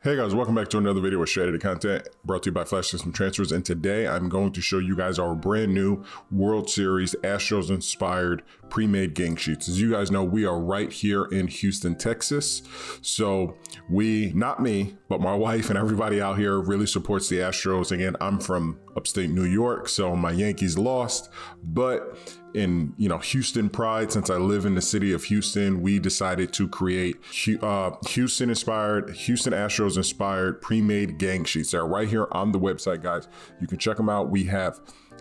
Hey guys, welcome back to another video with Straight Edit content brought to you by Flash System Transfers. And today I'm going to show you guys our brand new World Series Astros inspired pre-made gang sheets. As you guys know, we are right here in Houston, Texas. So not me, but my wife and everybody out here really supports the Astros. Again, I'm from upstate New York, so my Yankees lost, but in Houston pride, since I live in the city of Houston, we decided to create Houston Astros inspired pre-made gang sheets. They're right here on the website, guys. You can check them out. We have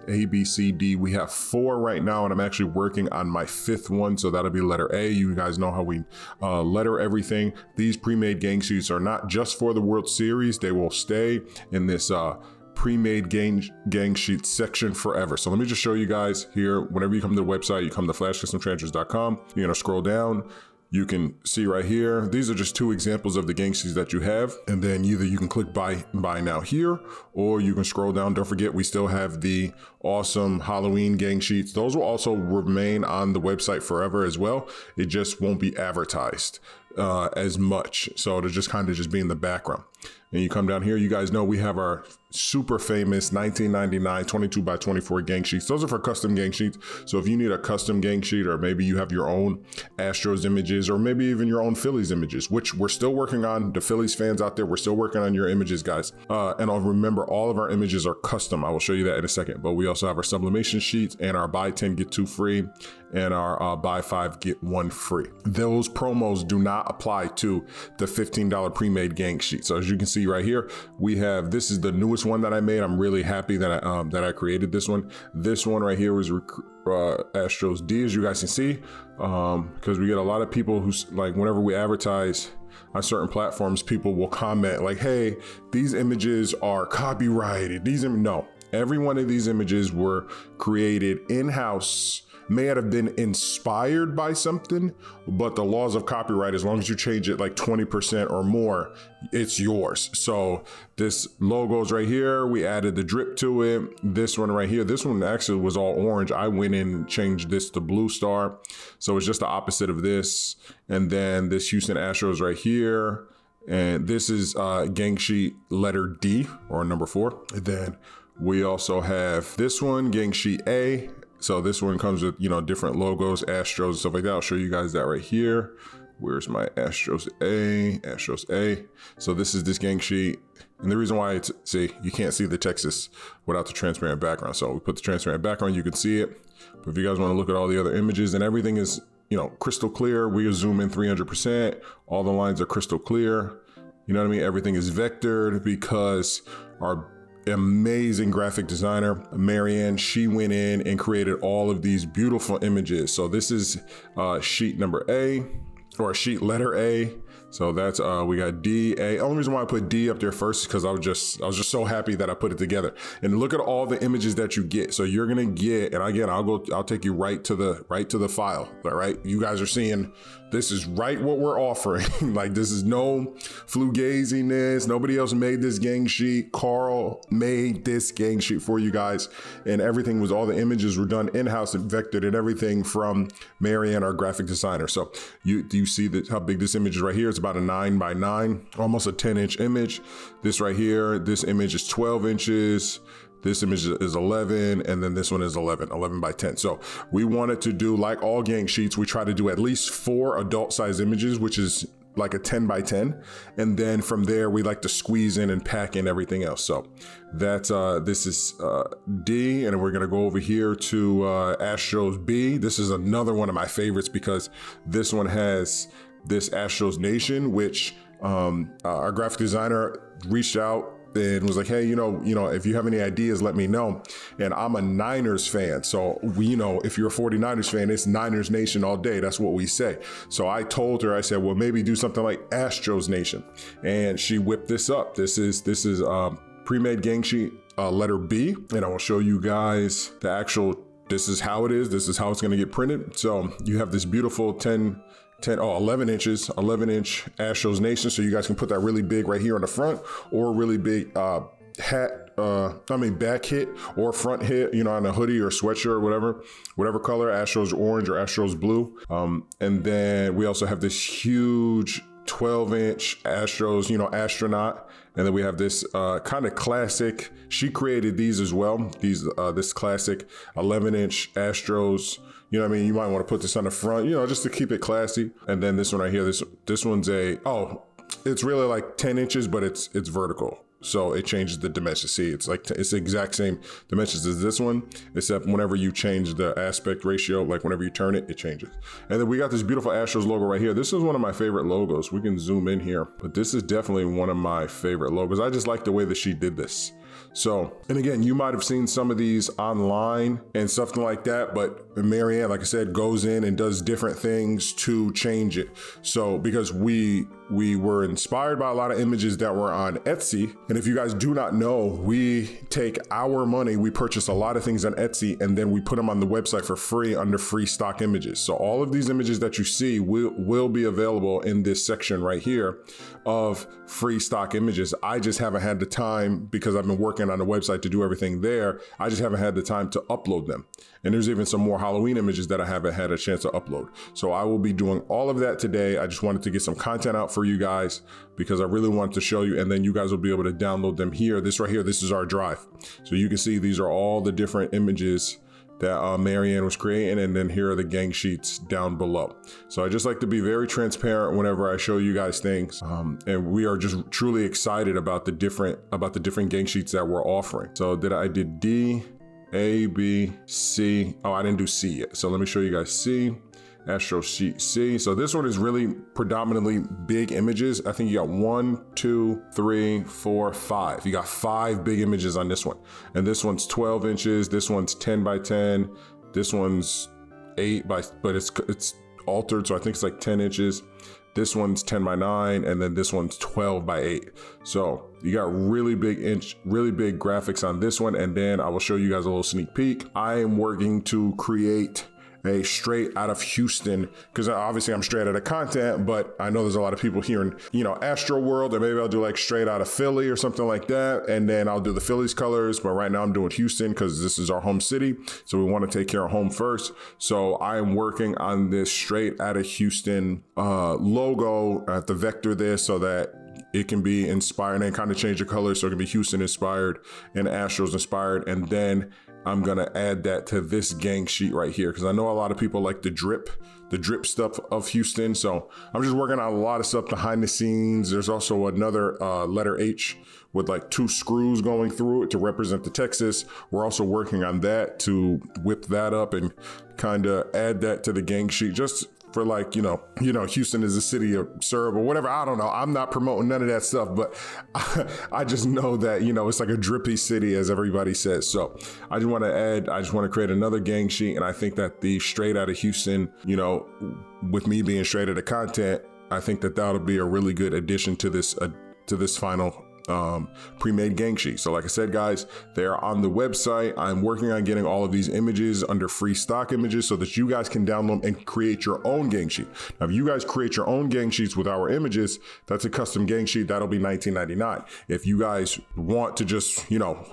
A, B, C, D. We have 4 right now, and I'm actually working on my 5th one, so that'll be letter A. You guys know how we letter everything. These pre-made gang sheets are not just for the World Series. They will stay in this pre-made gang sheet section forever. So let me just show you guys here. Whenever you come to the website, you come to flashcustomtransfers.com. You're gonna scroll down. You can see right here, these are just 2 examples of the gang sheets that you have. And then either you can click buy now here, or you can scroll down. Don't forget, we still have the awesome Halloween gang sheets. Those will also remain on the website forever as well. It just won't be advertised as much. So it'll just kind of just be in the background. And you come down here, you guys know we have our super famous 1999 22 by 24 gang sheets. Those are for custom gang sheets. So if you need a custom gang sheet, or maybe you have your own Astros images, or maybe even your own Phillies images, which we're still working on. The Phillies fans out there, we're still working on your images, guys. And I'll remember, all of our images are custom. I will show you that in a second. But we also have our sublimation sheets and our buy 10, get 2 free, and our buy 5, get 1 free. Those promos do not apply to the $15 pre-made gang sheet. So as you can see right here, we have, this is the newest one that I made. I'm really happy that I created this one. This one right here was Astros D, as you guys can see, because we get a lot of people who's like, whenever we advertise on certain platforms, people will comment like, hey, these images are copyrighted. No, every one of these images were created in-house. May have been inspired by something, but the laws of copyright, as long as you change it like 20% or more, it's yours. So this logo's right here, we added the drip to it. This one right here, this one actually was all orange. I went in and changed this to Blue Star. So it's just the opposite of this. And then this Houston Astros right here. And this is gang sheet letter D, or number 4. And then we also have this one, gang sheet A. So this one comes with, different logos, Astros, and stuff like that. I'll show you guys that right here. Where's my Astros A? Astros A. So this is this gang sheet. And the reason why see, you can't see the Texas without the transparent background. So we put the transparent background, you can see it. But if you guys want to look at all the other images, and everything is, crystal clear. We zoom in 300%. All the lines are crystal clear. You know what I mean? Everything is vectored because our amazing graphic designer, Marianne, she went in and created all of these beautiful images. So this is sheet number A, or sheet letter A. So that's, we got D, A. Only reason why I put D up there first is because I was just so happy that I put it together. And look at all the images that you get. So you're gonna get, and again, I'll take you right to the file. All right, you guys are seeing, this is right what we're offering. Like, this is no fugaziness. Nobody else made this gang sheet. Carl made this gang sheet for you guys. And everything was, all the images were done in-house and vectored, and everything from Marianne, our graphic designer. So you see that how big this image is right here? It's about a 9 by 9, almost a 10-inch image. This right here, this image is 12 inches. This image is 11, and then this one is 11 by 10. So we wanted to do, like all gang sheets, we try to do at least 4 adult size images, which is like a 10 by 10. And then from there, we like to squeeze in and pack in everything else. So that's, this is D, and we're gonna go over here to Astros B. This is another one of my favorites because this one has this Astros Nation, which our graphic designer reached out and was like, hey, if you have any ideas, let me know. And I'm a Niners fan. So if you're a 49ers fan, it's Niners Nation all day. That's what we say. So I told her, I said, well, maybe do something like Astros Nation. And she whipped this up. This is pre-made gang sheet letter B. And I will show you guys the actual, this is how it is. This is how it's gonna get printed. So you have this beautiful 11 inch Astros Nation. So you guys can put that really big right here on the front, or really big back hit or front hit, on a hoodie or sweatshirt or whatever color, Astros orange or Astros blue. And then we also have this huge 12-inch Astros, you know, astronaut. And then we have this kind of classic, she created these as well. These, this classic 11-inch Astros. You know what I mean? You might want to put this on the front, you know, just to keep it classy. And then this one right here, this one's it's really like 10 inches, but it's vertical. So it changes the dimensions. See, it's like, it's the exact same dimensions as this one, except whenever you change the aspect ratio, like whenever you turn it, it changes. And then we got this beautiful Astros logo right here. This is one of my favorite logos. We can zoom in here, but this is definitely one of my favorite logos. I just like the way that she did this. So, and again, you might have seen some of these online and something like that, but Marianne, like I said, goes in and does different things to change it. So, because we were inspired by a lot of images that were on Etsy. And if you guys do not know, we take our money, we purchase a lot of things on Etsy, and then we put them on the website for free under free stock images. So all of these images that you see will be available in this section right here of free stock images. I just haven't had the time, because I've been working on the website to do everything there. I just haven't had the time to upload them. And there's even some more Halloween images that I haven't had a chance to upload. So I will be doing all of that today. I just wanted to get some content out for you guys because I really wanted to show you, and then you guys will be able to download them here. This right here, this is our drive. So you can see these are all the different images that Marianne was creating, and then here are the gang sheets down below. So I just like to be very transparent whenever I show you guys things, and we are just truly excited about the different gang sheets that we're offering. So I did D, A, B, C. Oh, I didn't do C yet. So let me show you guys C. Astro sheet C. So this one is really predominantly big images. I think you got 1, 2, 3, 4, 5. You got 5 big images on this one. And this one's 12 inches. This one's 10 by 10. This one's 8 by, but it's altered. So I think it's like 10 inches. This one's 10 by 9. And then this one's 12 by 8. So you got really big graphics on this one. And then I will show you guys a little sneak peek. I am working to create a straight out of Houston, because obviously I'm straight out of content, but I know there's a lot of people here in, you know, Astro world, or maybe I'll do like straight out of Philly or something like that. And then I'll do the Phillies colors. But right now I'm doing Houston because this is our home city. So we want to take care of home first. So I am working on this straight out of Houston logo at the vector there, so that it can be inspired and kind of change the color. So it can be Houston inspired and Astros inspired. And then I'm gonna add that to this gang sheet right here, because I know a lot of people like the drip stuff of Houston. So I'm just working on a lot of stuff behind the scenes. There's also another letter H with like 2 screws going through it to represent the Texas. We're also working on that to whip that up and kind of add that to the gang sheet, just for like, you know, Houston is a city of syrup or whatever. I don't know. I'm not promoting none of that stuff, but I just know that, you know, it's like a drippy city, as everybody says. So I just want to create another gang sheet. And I think that the straight out of Houston, you know, with me being straight out of content, I think that that'll be a really good addition to this final pre-made gang sheet. So like I said, guys, they're on the website. I'm working on getting all of these images under free stock images so that you guys can download and create your own gang sheet. Now, if you guys create your own gang sheets with our images, that's a custom gang sheet. That'll be $19.99. If you guys want to just, you know,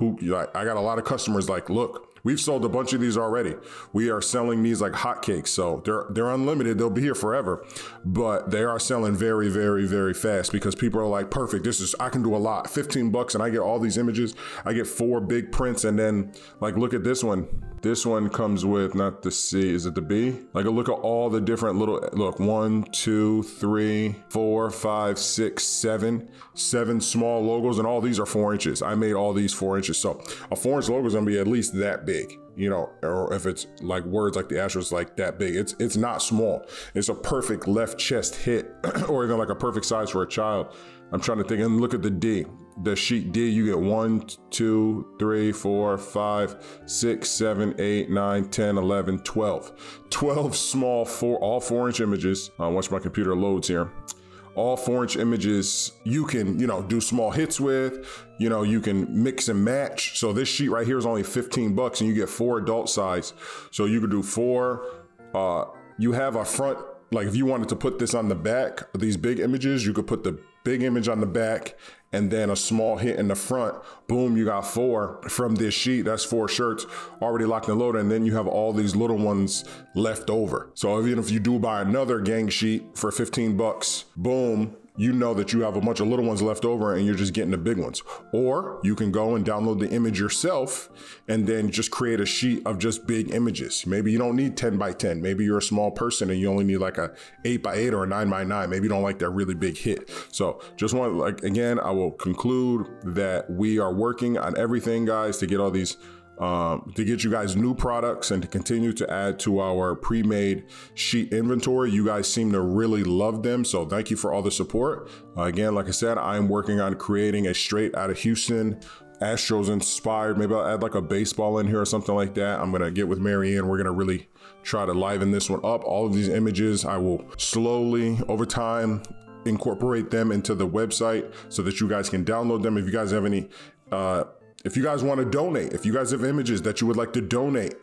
I got a lot of customers like, look, we've sold a bunch of these already. We are selling these like hotcakes. So they're unlimited. They'll be here forever, but they are selling very, very, very fast because people are like, perfect. I can do a lot. $15 and I get all these images. I get 4 big prints. And then like, look at this one. This one comes with not the C, is it the B? Like look at all the different look, 1, 2, 3, 4, 5, 6, 7 small logos. And all these are 4 inches. I made all these 4 inches. So a 4-inch logo is gonna be at least that big, you know, or if it's like words like the Astros, like that big, it's not small. It's a perfect left chest hit or even like a perfect size for a child. I'm trying to think, and look at the D. The sheet D, you get 1, 2, 3, 4, 5, 6, 7, 8, 9, 10, 11, 12. 12 small, all 4-inch images. Once my computer loads here. All 4-inch images you can, you know, do small hits with, you know, you can mix and match. So this sheet right here is only $15 and you get 4 adult size. So you could do 4, you have a front, like if you wanted to put this on the back, these big images, you could put the big image on the back and then a small hit in the front. Boom, you got 4 from this sheet. That's 4 shirts already locked and loaded. And then you have all these little ones left over. So even if you do buy another gang sheet for $15, boom, you know that you have a bunch of little ones left over and you're just getting the big ones. Or you can go and download the image yourself and then just create a sheet of just big images. Maybe you don't need 10 by 10. Maybe you're a small person and you only need like a 8 by 8 or a 9 by 9. Maybe you don't like that really big hit. So just want, like, again, I will conclude that we are working on everything, guys, to get all these to get you guys new products and to continue to add to our pre-made sheet inventory. You guys seem to really love them, so thank you for all the support. Again, like I said, I'm working on creating a straight out of Houston Astros inspired. Maybe I'll add like a baseball in here or something like that. I'm gonna get with Mary Ann. We're gonna really try to liven this one up. All of these images, I will slowly over time incorporate them into the website so that you guys can download them. If you guys have any if you guys want to donate, if you guys have images that you would like to donate,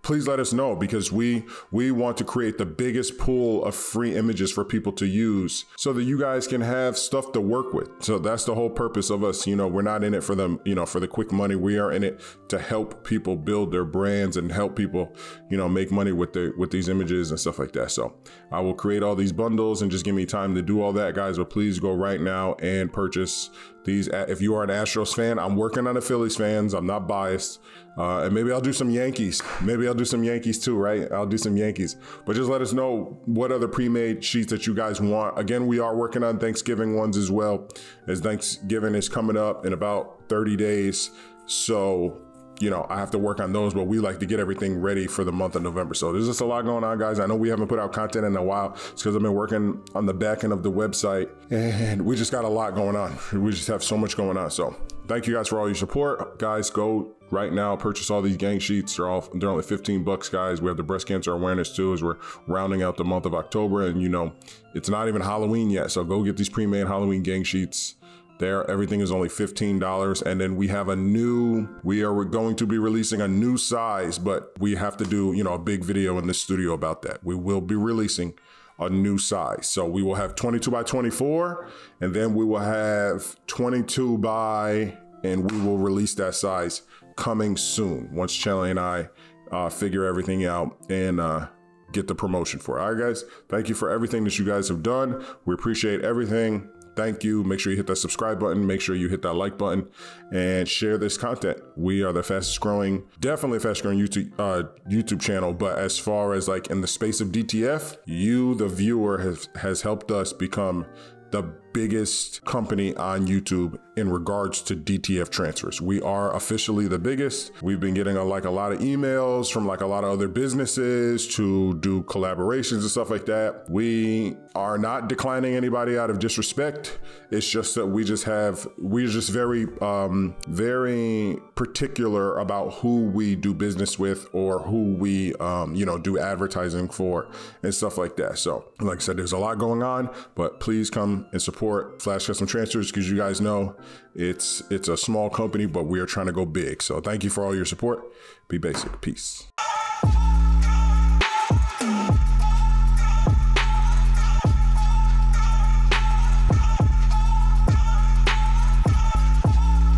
please let us know, because we want to create the biggest pool of free images for people to use so that you guys can have stuff to work with. So that's the whole purpose of us. You know, we're not in it for them, you know, for the quick money. We are in it to help people build their brands and help people, you know, make money with these images and stuff like that. So I will create all these bundles and just give me time to do all that, guys. But please go right now and purchase these. If you are an Astros fan, I'm working on the Phillies fans. I'm not biased. And maybe I'll do some Yankees. Maybe I'll do some Yankees too, right? I'll do some Yankees. But just let us know what other pre-made sheets that you guys want. Again, we are working on Thanksgiving ones as well, as Thanksgiving is coming up in about 30 days. So, you know, I have to work on those, but we like to get everything ready for the month of November. So there's just a lot going on, guys. I know we haven't put out content in a while. It's because I've been working on the back end of the website and we just got a lot going on. We just have so much going on. So thank you guys for all your support. Guys, go right now, purchase all these gang sheets. They're only 15 bucks, guys. We have the breast cancer awareness too, as we're rounding out the month of October. And you know, it's not even Halloween yet. So go get these pre-made Halloween gang sheets. There, everything is only $15. And then we are going to be releasing a new size, but we have to do, you know, a big video in the studio about that. We will be releasing a new size. So we will have 22 by 24, and then we will have 22 by, and we will release that size coming soon once Chelly and I figure everything out and get the promotion for it. All right, guys, thank you for everything that you guys have done. We appreciate everything. Thank you. Make sure you hit that subscribe button. Make sure you hit that like button and share this content. We are the fastest growing, definitely fastest growing YouTube channel. But as far as like in the space of DTF, you, the viewer, has helped us become the biggest company on YouTube in regards to DTF transfers. We are officially the biggest. We've been getting a lot of emails from like a lot of other businesses to do collaborations and stuff like that. We are not declining anybody out of disrespect. It's just that we're just very, very particular about who we do business with or who we, you know, do advertising for and stuff like that. So like I said, there's a lot going on, but please come and support Flash Custom Transfers, because you guys know it's a small company, but we are trying to go big. So thank you for all your support. Be basic. Peace.